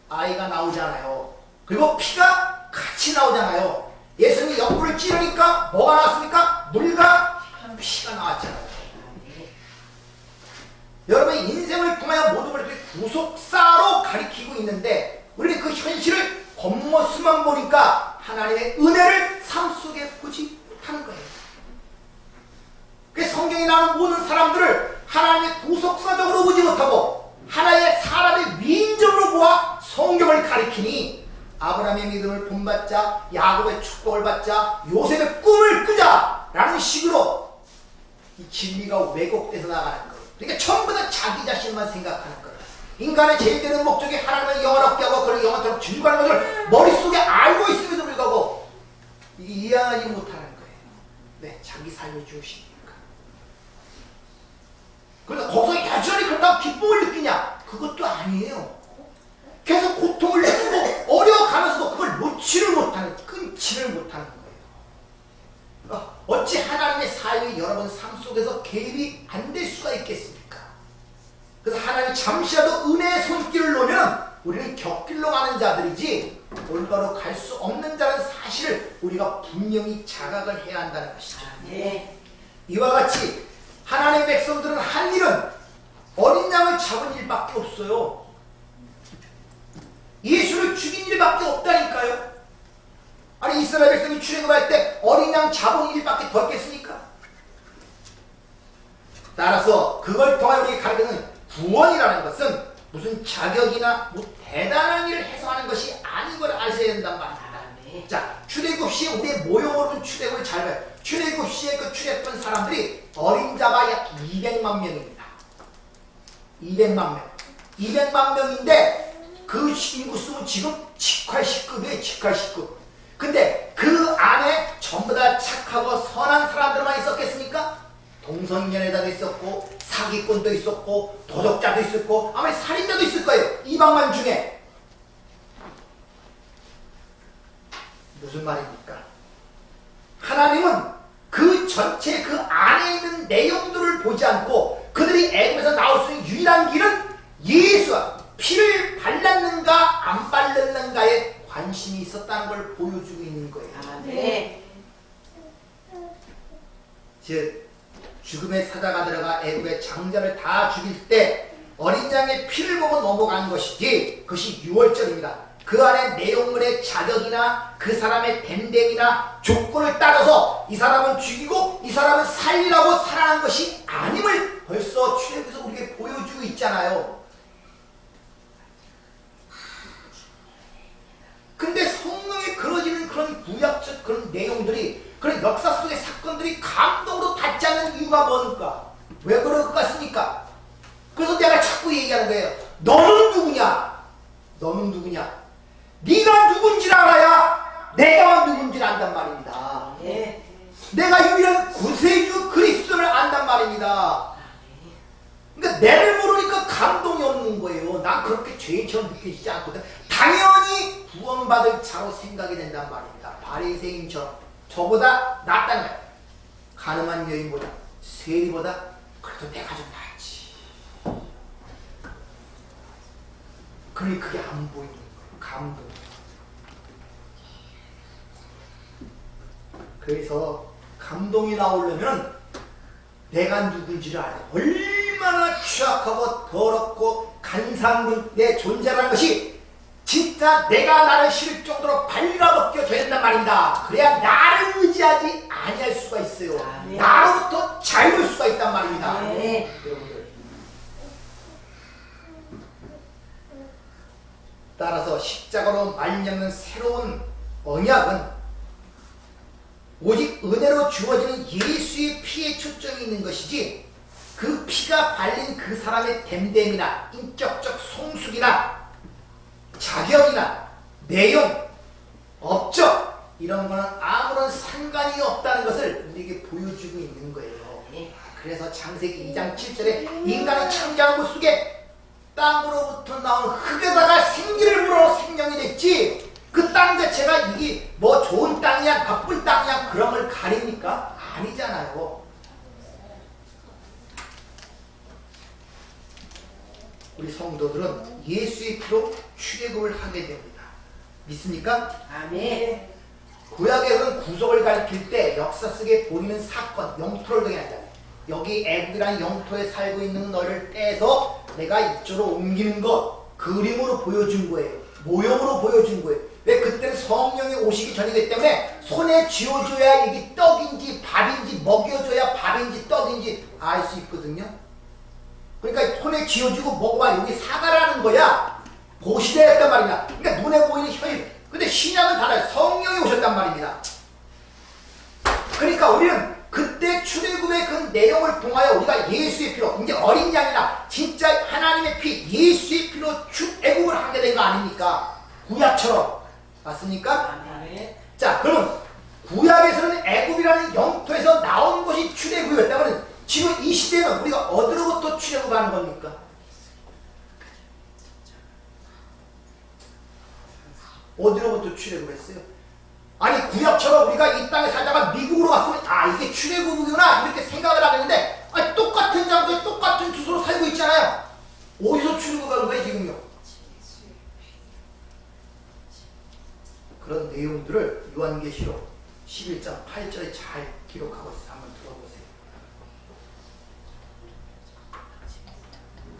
아이가 나오잖아요. 그리고 피가 같이 나오잖아요. 예수님이 옆구리를 찌르니까 뭐가 나왔습니까? 물과 피가 나왔잖아요. 여러분의 인생을 통하여 모든 걸 이렇게 구속사로 가리키고 있는데 우리는 그 현실을 겉모습만 보니까 하나님의 은혜를 삶 속에 보지 못하는 거예요. 그 성경에 나오는 모든 사람들을 하나님의 구속사적으로 보지 못하고 하나의 사람의 위인적으로 보아 성경을 가리키니 아브라함의 믿음을 본받자, 야곱의 축복을 받자, 요셉의 꿈을 꾸자 라는 식으로 이 진리가 왜곡돼서 나가는 거예요. 그러니까 전부 다 자기 자신만 생각하는 거예요. 인간의 제일 되는 목적이 하나님을 영원하게 하고 그를 영원토록 증거하는 것을 머릿속에 알고 있음에도 불구하고 이게 이해하지 못하는 거예요. 네, 자기 삶을 중심이니까. 그래서 거기서 여전히 그렇다고 기쁨을 느끼냐? 그것도 아니에요. 계속 고통을 느끼고 어려워가면서도 그걸 놓지를 못하는, 끊지를 못하는 거예요. 어찌 하나님의 삶이 여러분 삶 속에서 개입이 안 될 수가 있겠습니까? 그래서 하나님이 잠시라도 은혜의 손길을 놓으면 우리는 곁길로 가는 자들이지 올바로 갈 수 없는 자라는 사실을 우리가 분명히 자각을 해야 한다는 것이죠. 네. 이와 같이 하나님의 백성들은 한 일은 어린 양을 잡은 일밖에 없어요. 예수를 죽인 일밖에 없다니까요. 아니 이스라엘 백성이 출애굽할 때 어린 양 잡은 일밖에 더 있겠습니까? 따라서 그걸 통해 우리에게 가르치는 구원이라는 것은 무슨 자격이나 뭐 대단한 일을 해서 하는 것이 아닌 걸 아셔야 된단 말입니다. 네. 자, 출애굽 시에 우리의 모형으로는 출애굽을 잘 봐요. 출애굽 시에 그 출애굽한 사람들이 어린 자가 약 200만 명입니다. 200만 명. 200만 명인데 그 인구수는 지금 직할시급이에요. 직할시급. 근데 그 안에 전부 다 착하고 선한 사람들만 있었겠습니까? 동성연애자도 있었고 사기꾼도 있었고 도적자도 있었고 아마 살인자도 있을 거예요. 200만 중에. 무슨 말입니까? 하나님은 그 전체 그 안에 있는 내용들을 보지 않고 그들이 애굽에서 나올 수 있는 유일한 길은 예수와 피를 발랐는가 안 발랐는가에 관심이 있었다는 걸 보여주고 있는 거예요. 네. 즉 죽음의 사자가 들어가 애굽의 장자를 다 죽일 때 어린 양의 피를 보고 넘어간 것이지 그것이 유월절입니다. 그 안에 내용물의 자격이나 그 사람의 됨됨이나 조건을 따져서 이 사람은 죽이고 이 사람은 살리라고 살아난 것이 아님을 벌써 출애굽에서 우리에게 보여주고 있잖아요. 근데 성경에 그려지는 그런 구약적 그런 내용들이 그런 역사 속의 사건들이 감동으로 닿지 않는 이유가 뭘까? 왜 그럴 것 같습니까? 그래서 내가 자꾸 얘기하는 거예요. 너는 누구냐? 너는 누구냐? 네가 누군지를 알아야 내가 누군지를 안단 말입니다. 네. 내가 유일한 구세주 그리스도를 안단 말입니다. 그러니까 내를 모르니까 감동이 없는 거예요. 난 그렇게 죄인처럼 느껴지지 않거든. 당연히 구원받을 자로 생각이 된단 말입니다. 바리새인처럼 저보다 낫다는 거예요. 가늠한 여인보다 세리보다 그래도 내가 좀 낫지. 그러니 그게 안 보이는 거예요. 감동. 그래서 감동이 나오려면 내가 누군지를 알아야 돼. 얼마나 취약하고 더럽고 간사한 내 존재라는 것이 진짜 내가 나를 실을 정도로 발라벗겨져야 된단 말입니다. 그래야 나를 의지하지 아니할 수가 있어요. 네. 나로부터 자유할 수가 있단 말입니다. 네. 여러분들. 따라서 십자가로 말미암는 새로운 언약은 오직 은혜로 주어지는 예수의 피에 초점이 있는 것이지 그 피가 발린 그 사람의 됨됨이나 인격적 성숙이나 자격이나 내용, 업적 이런 거는 아무런 상관이 없다는 것을 우리에게 보여주고 있는 거예요. 그래서 창세기 2장 7절에 인간이 창조한 것 속에 땅으로부터 나온 흙에다가 생기를 불어 생명이 됐지 그 땅 자체가 이게 뭐 좋은 땅이야 나쁜 땅이야 그런 걸 가립니까? 아니잖아요. 우리 성도들은 예수의 피로 출애굽을 하게 됩니다. 믿습니까? 아멘. 구약에서는 구속을 가리킬 때 역사 속에 보이는 사건, 영토를 등한다. 여기 애국이라는 영토에 살고 있는 너를 떼서 내가 이쪽으로 옮기는 것 그림으로 보여준 거예요. 모형으로 보여준 거예요. 왜? 그때는 성령이 오시기 전이기 때문에 손에 쥐어줘야 이게 떡인지 밥인지 먹여줘야 밥인지 떡인지 알 수 있거든요. 그러니까 손에 쥐어주고 먹어봐. 여기 사과라는 거야. 보시되었단 말이야. 그러니까 눈에 보이는 혈. 근데 신약은 달라요. 성령이 오셨단 말입니다. 그러니까 우리는 그때 출애굽의 그 내용을 통하여 우리가 예수의 피로, 이제 어린 양이나 진짜 하나님의 피, 예수의 피로 출애굽을 하게 된 거 아닙니까? 구약처럼. 맞습니까? 자, 그러면 구약에서는 애굽이라는 영토에서 나온 것이 출애굽이었다면 지금 이 시대는 우리가 어디로부터 출애굽하는 겁니까? 어디로부터 출애굽했어요? 아니 구약처럼 우리가 이 땅에 살다가 미국으로 갔으면 아 이게 출애굽이구나 이렇게 생각을 하겠는데 아니 똑같은 장소에 똑같은 주소로 살고 있잖아요. 어디서 출애굽하는 거예요 지금요? 그런 내용들을 요한계시록 11장 8절에 잘 기록하고 있어요. 한번 들어보세요.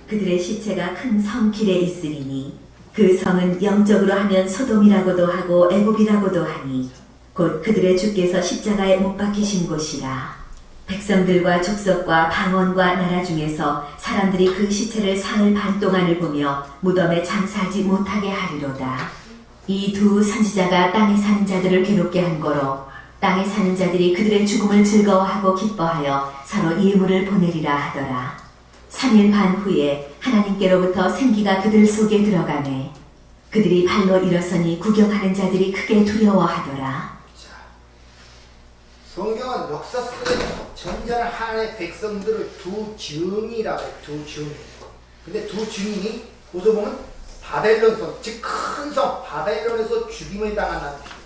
그들의 시체가 큰 성 길에 있으리니 그 성은 영적으로 하면 소돔이라고도 하고 애굽이라고도 하니 곧 그들의 주께서 십자가에 못 박히신 곳이라. 백성들과 족속과 방언과 나라 중에서 사람들이 그 시체를 사흘 반 동안을 보며 무덤에 장사하지 못하게 하리로다. 이 두 선지자가 땅에 사는 자들을 괴롭게 한 거로 땅에 사는 자들이 그들의 죽음을 즐거워하고 기뻐하여 서로 예물을 보내리라 하더라. 3일 반 후에 하나님께로부터 생기가 그들 속에 들어가매 그들이 발로 일어서니 구경하는 자들이 크게 두려워하더라. 자, 성경은 역사 속에서 전자는 하나님의 백성들을 두 증이라고 해요. 두 증. 근데 두 증인이 보서 보면 바벨론 성, 즉 큰 성 바벨론에서 죽임을 당한다는 뜻입니다.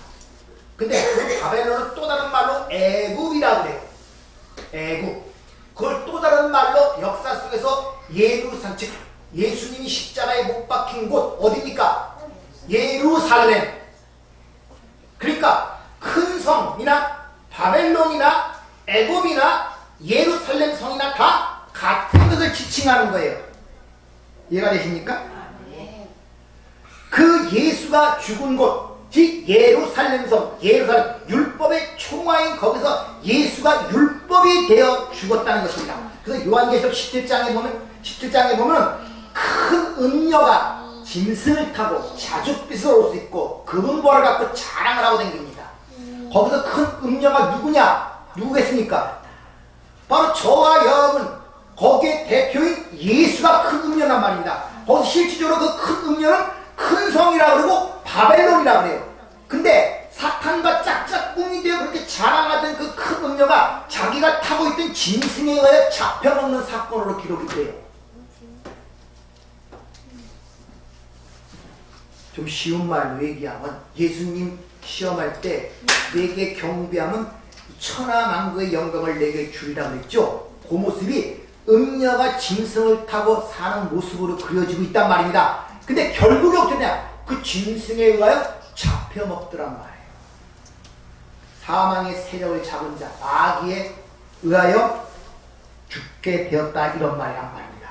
근데 그 바벨론은 또 다른 말로 애굽이라고 해요. 애굽. 그걸 또 다른 말로 역사 속에서 예루살렘, 즉 예수님이 십자가에 못 박힌 곳 어디입니까? 예루살렘. 그러니까 큰 성이나 바벨론이나 애굽이나 예루살렘 성이나 다 같은 것을 지칭하는 거예요. 이해가 되십니까? 그 예수가 죽은 곳, 즉 예루살렘 성, 예루살렘 율법의 총화인 거기서 예수가 율법이 되어 죽었다는 것입니다. 그래서 요한계시록 17장에 보면 큰 음녀가 짐승을 타고 자줏빛을 올 수 있고 금은보화를 갖고 자랑을 하고 다닙니다. 거기서 큰 음녀가 누구냐? 누구겠습니까? 바로 저와 여러분, 거기에 대표인 예수가 큰 음녀란 말입니다. 거기서 실질적으로 그 큰 음녀는 큰 성이라 그러고 바벨론이라 그래요. 근데 사탄과 짝짝꿍이 되어 그렇게 자랑하던 그 큰 음녀가 자기가 타고 있던 짐승에 의해 잡혀먹는 사건으로 기록이 돼요. 좀 쉬운 말로 얘기하면 예수님 시험할 때 내게 경배하면 천하만국의 영광을 내게 주리라 그랬죠. 그 모습이 음녀가 짐승을 타고 사는 모습으로 그려지고 있단 말입니다. 근데 결국에 어떻게 되냐? 그 짐승에 의하여 잡혀먹더란 말이에요. 사망의 세력을 잡은 자, 마귀에 의하여 죽게 되었다 이런 말이란 말입니다.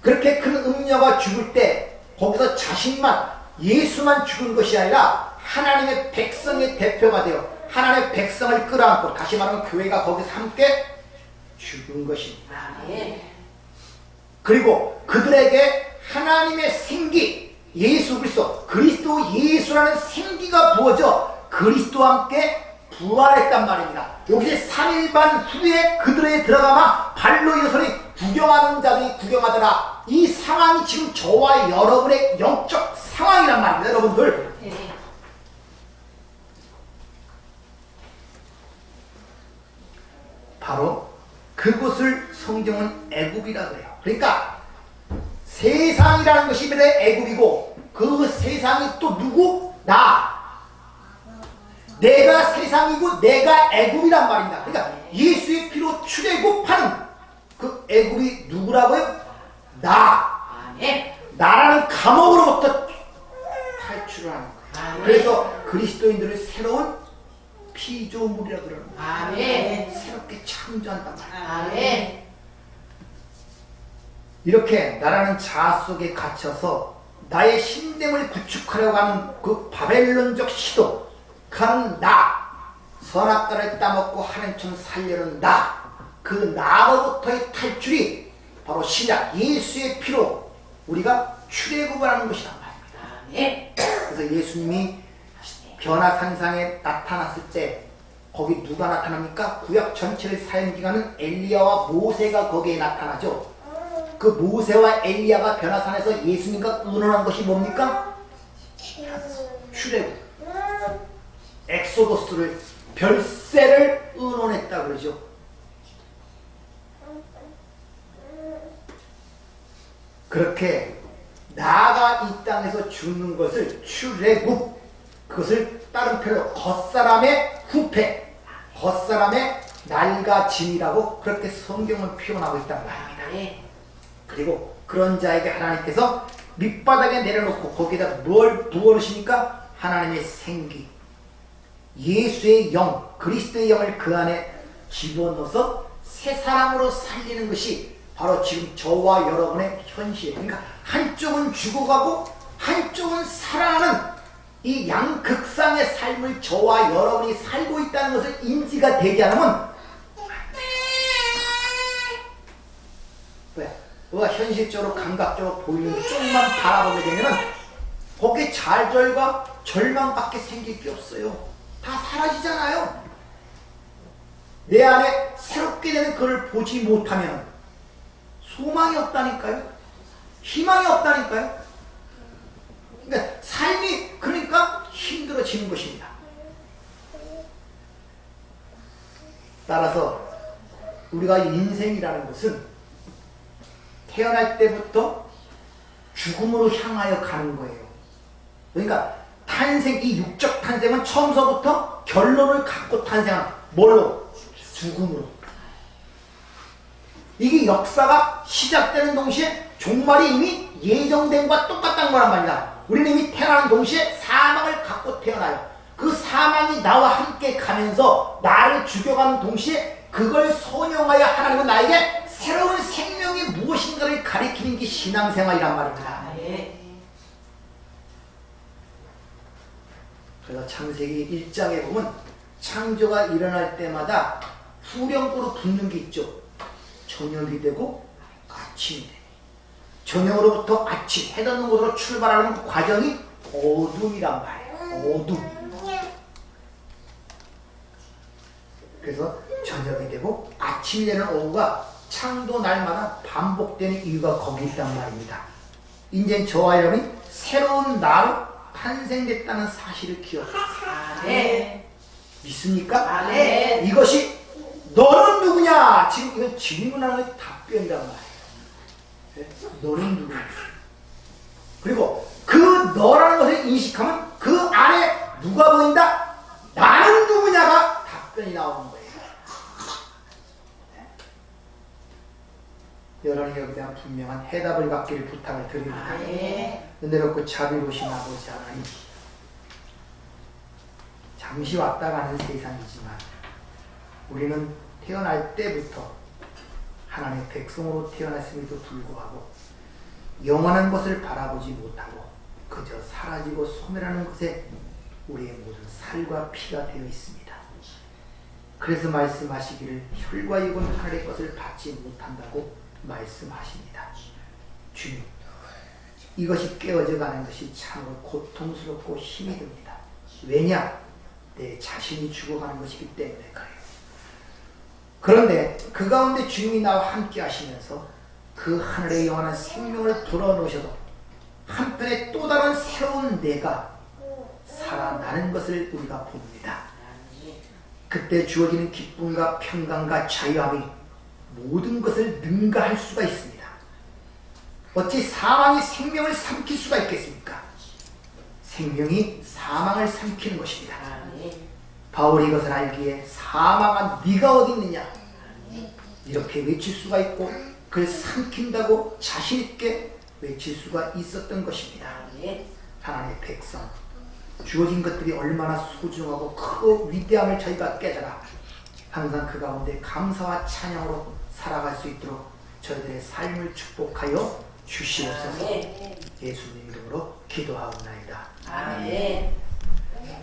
그렇게 큰 음녀가 죽을 때 거기서 자신만, 예수만 죽은 것이 아니라 하나님의 백성의 대표가 되어 하나님의 백성을 끌어안고, 다시 말하면 교회가 거기서 함께 죽은 것입니다. 그리고 그들에게 하나님의 생기, 예수 그리스도 예수라는 생기가 부어져 그리스도와 함께 부활했단 말입니다. 여기서 3일 반 후에 그들에 들어가마 발로 일어서니 구경하는 자들이 구경하더라. 이 상황이 지금 저와 여러분의 영적 상황이란 말입니다. 여러분들. 바로 그곳을 성경은 애굽이라고 해요. 그러니까 세상이라는 것이 애굽이고 그 세상이 또 누구? 나. 내가 세상이고 내가 애굽이란 말입니다. 그러니까 예수의 피로 출애굽하는 그 애굽이 누구라고요? 나. 나라는 감옥으로부터 탈출을 하는 거예요. 그래서 그리스도인들을 새로운 피조물이라고 그러는 거예요. 새롭게 창조한단 말이에요. 이렇게 나라는 자아 속에 갇혀서 나의 신됨을 구축하려고 하는 그 바벨론적 시도, 가는 나, 선악과를 따먹고 하나님처럼 살려는 나, 그 나로부터의 탈출이 바로 신약 예수의 피로 우리가 출애굽을 하는 것이란 말입니다. 그래서 예수님이 변화산상에 나타났을 때 거기 누가 나타납니까? 구약 전체의 사용기간은 엘리야와 모세가 거기에 나타나죠. 그 모세와 엘리야가 변화산에서 예수님과 의논한 것이 뭡니까? 출애굽, 엑소더스를, 별세를 의논했다 그러죠. 그렇게 나가 이 땅에서 죽는 것을 출애굽, 그것을 다른 표로 겉사람의 후패, 겉사람의 날가짐이라고 그렇게 성경은 표현하고 있단 말입니다. 그리고 그런 자에게 하나님께서 밑바닥에 내려놓고 거기에다 뭘 부어놓으시니까 하나님의 생기, 예수의 영, 그리스도의 영을 그 안에 집어넣어서 새 사람으로 살리는 것이 바로 지금 저와 여러분의 현실. 그러니까 한쪽은 죽어가고 한쪽은 살아나는 이 양극상의 삶을 저와 여러분이 살고 있다는 것을 인지가 되지 않으면 왜? 우리가 현실적으로 감각적으로 보이는 쪽만 바라보게 되면 거기에 좌절과 절망밖에 생길 게 없어요. 다 사라지잖아요. 내 안에 새롭게 되는 그걸 보지 못하면 소망이 없다니까요. 희망이 없다니까요. 그러니까 삶이 그러니까 힘들어지는 것입니다. 따라서 우리가 인생이라는 것은 태어날 때부터 죽음으로 향하여 가는 거예요. 그러니까 탄생, 이 육적 탄생은 처음서부터 결론을 갖고 탄생한 뭘로? 죽음으로. 이게 역사가 시작되는 동시에 종말이 이미 예정된 것과 똑같다는 거란 말이다. 우리는 이미 태어나는 동시에 사망을 갖고 태어나요. 그 사망이 나와 함께 가면서 나를 죽여가는 동시에 그걸 선용하여 하나님은 나에게 새로운 생명이 무엇인가를 가리키는 게 신앙생활이란 말입니다. 그래서 창세기 1장에 보면 창조가 일어날 때마다 후렴구로 붙는 게 있죠. 저녁이 되고 아침이 돼. 저녁으로부터 아침, 해 돋는 곳으로 출발하는 그 과정이 어둠이란 말이에요. 어둠. 그래서 저녁이 되고 아침이 되는 오후가 창조 날마다 반복되는 이유가 거기 있단 말입니다. 이제 저와 여러분이 새로운 나로 탄생됐다는 사실을 기억하세요. 믿습니까? 이것이 너는 누구냐? 지금 이건 질문하는 답변이란 말이에요. 너는 누구냐? 그리고 그 너라는 것을 인식하면 그 안에 누가 보인다? 나는 누구냐가 답변이 나오는 거예요. 여러분에게 대한 분명한 해답을 받기를 부탁을 드립니다. 은혜롭고 자비로우신 아버지 하나님, 잠시 왔다 가는 세상이지만 우리는 태어날 때부터 하나님의 백성으로 태어났음에도 불구하고 영원한 것을 바라보지 못하고 그저 사라지고 소멸하는 것에 우리의 모든 살과 피가 되어 있습니다. 그래서 말씀하시기를 혈과 육은 하늘의 것을 받지 못한다고 말씀하십니다. 주님, 이것이 깨어져 가는 것이 참으로 고통스럽고 힘이 듭니다. 왜냐? 내 자신이 죽어가는 것이기 때문에 그래요. 그런데 그 가운데 주님이 나와 함께 하시면서 그 하늘의 영원한 생명을 불어넣으셔도 한편에 또 다른 새로운 내가 살아나는 것을 우리가 봅니다. 그때 주어지는 기쁨과 평강과 자유함이 모든 것을 능가할 수가 있습니다. 어찌 사망이 생명을 삼킬 수가 있겠습니까? 생명이 사망을 삼키는 것입니다. 바울이 이것을 알기에 사망한 네가 어디 있느냐 이렇게 외칠 수가 있고 그걸 삼킨다고 자신있게 외칠 수가 있었던 것입니다. 하나님의 백성, 주어진 것들이 얼마나 소중하고 크고 위대함을 저희가 깨달아 항상 그 가운데 감사와 찬양으로 살아갈 수 있도록 저희들의 삶을 축복하여 주시옵소서. 예수님 이름으로 기도하옵나이다. 아멘.